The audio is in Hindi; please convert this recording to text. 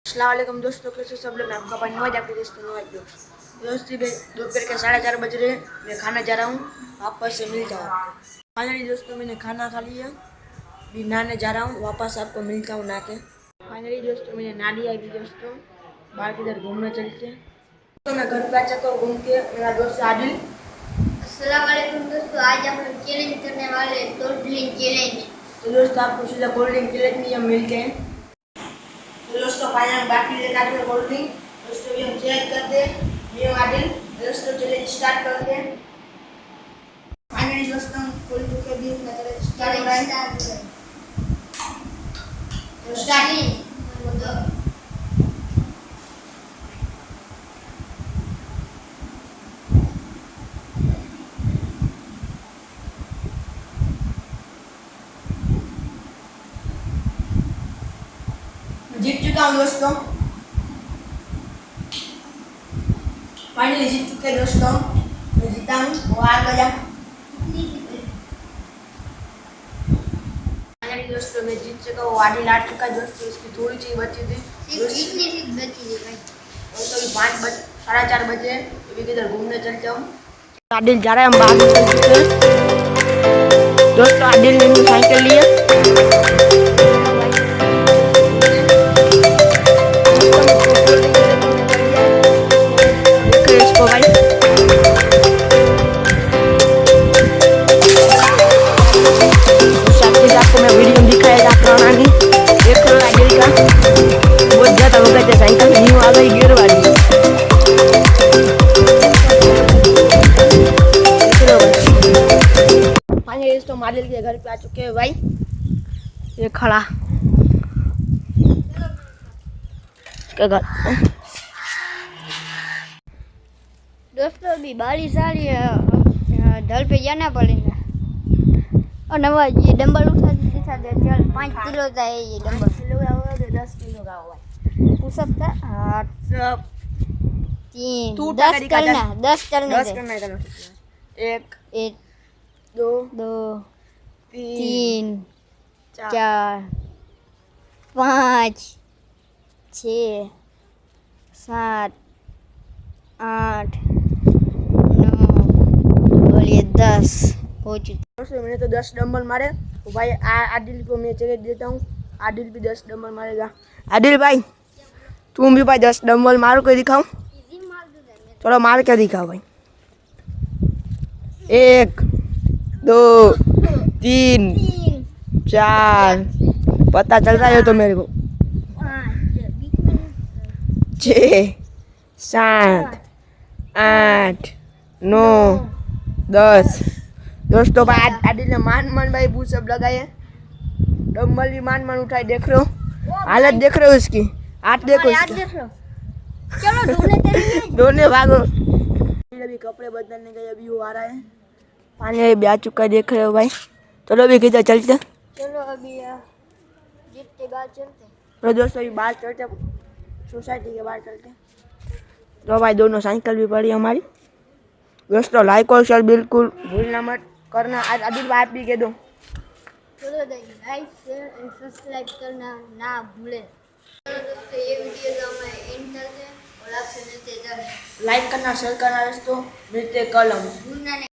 अस्सलाम वालेकुम दोस्तों, कैसे सब लोग। मैं आपका भाई नवाज आपके दोस्तों दोपहर के 4:30 बज रहे। मैं खाना जा रहा हूँ, वापस से मिलता हूँ आपको। फाइनली दोस्तों मैंने खाना खा लिया, भी नहाने जा रहा हूँ, वापस आपको मिलता हूँ नहा के। फाइनली दोस्तों मैंने नहा लिया। अभी दोस्तों बाहर किधर घूमने चलते हैं। तो मैं घर पे आ घूम के। मेरा दोस्त आदिल। अस्सलाम वालेकुम दोस्तों, आज हम लोग चैलेंज करने वाले हैं, कोल्ड ड्रिंक चैलेंज। तो दोस्तों आपको सीधा कोल्ड ड्रिंक चैलेंज में हम मिलते हैं। तो दोस्तों फाइनल बाकी लेकर आते हैं कोल्ड ड्रिंक। दोस्तों भी हम चेक करते हैं, ये आदिल। दोस्तों चैलेंज स्टार्ट करते हैं। फाइनली दोस्तों खोल चुके भी अपना चैलेंज स्टार्ट हो रहा है। तो स्टार्टिंग जीत चुका हूँ दोस्तों। फाइनली जीत चुके दोस्तों। मैं जीता हूँ, वो हार गया। फाइनली दोस्तों मैं जीत चुका हूँ, आदिल हार चुका दोस्तों। इसकी थोड़ी सी बची थी, इतनी सी बची थी भाई। तो अभी 4:30 बजे। अभी किधर घूमने चलते हूँ। आदिल जा रहा है, हम बाहर निकल चुके हैं दोस्तों। आदिल ने साइकिल लिया। आपको मैं वीडियो दिखाया जाता हूँ। देख लो आदिल का बहुत ज़्यादा हो गया, साइकिल न्यू आ गई गियर वाली। फाइनली तो आदिल के घर पे आ चुके हैं भाई। ये खड़ा घर। दोस्तों अभी बारिश आ रही है, ढल पे जाना पड़ेगा। और नवाज ये डंबल उठा दिखा दे, चल 5 किलो का है ये डंबल। 5 किलो का होगा, 10 किलो का होगा। पुशअप का सब 3 तू 10 करना, 10 करने 10 दे। करना है। 1 1 2 2 3 3 4 5 6 7 8 9 और ये 10 हो चुके। दोस्तों मैंने तो 10 डंबल मारे। तो भाई आदिल को मैं चैलेंज देता हूँ, आदिल भी 10 डंबल मारेगा। आदिल भाई तुम भी भाई 10 डंबल मारो के दिखाओ। चलो मार के दिखाओ भाई। 1 2 3 4 पता चल रहा है तो मेरे को। 6 7 8 9 10। दोस्तों भाई आदिल ने मान भाई बूट सब लगाए, डम्बल भी मान उठाए। देख रहे हो हालत, देख रहे हो उसकी हाथ, देखो चलो दोनों भागो। अभी कपड़े बदलने गए, अभी वो आ रहा है। पानी अभी आ चुका है, देख रहे हो भाई। चलो अभी किधर चलते। चलो अभी जीत के बाद चलते। तो दोस्तों अभी बाहर चलते, सोसाइटी के बाहर चलते। तो भाई दोनों साइकिल भी पड़ी हमारी। दोस्तों लाइक और शेयर बिल्कुल भूलना मत करना। आज आदिल भाई आप भी कह दो। चलो लाइक शेयर एंड सब्सक्राइब करना ना भूले। चलो दोस्तों ये वीडियो जो हमें एंड करते हैं और आपसे मिलते हैं। लाइक करना, शेयर करना दोस्तों। मिलते कल हम। भूलना नहीं।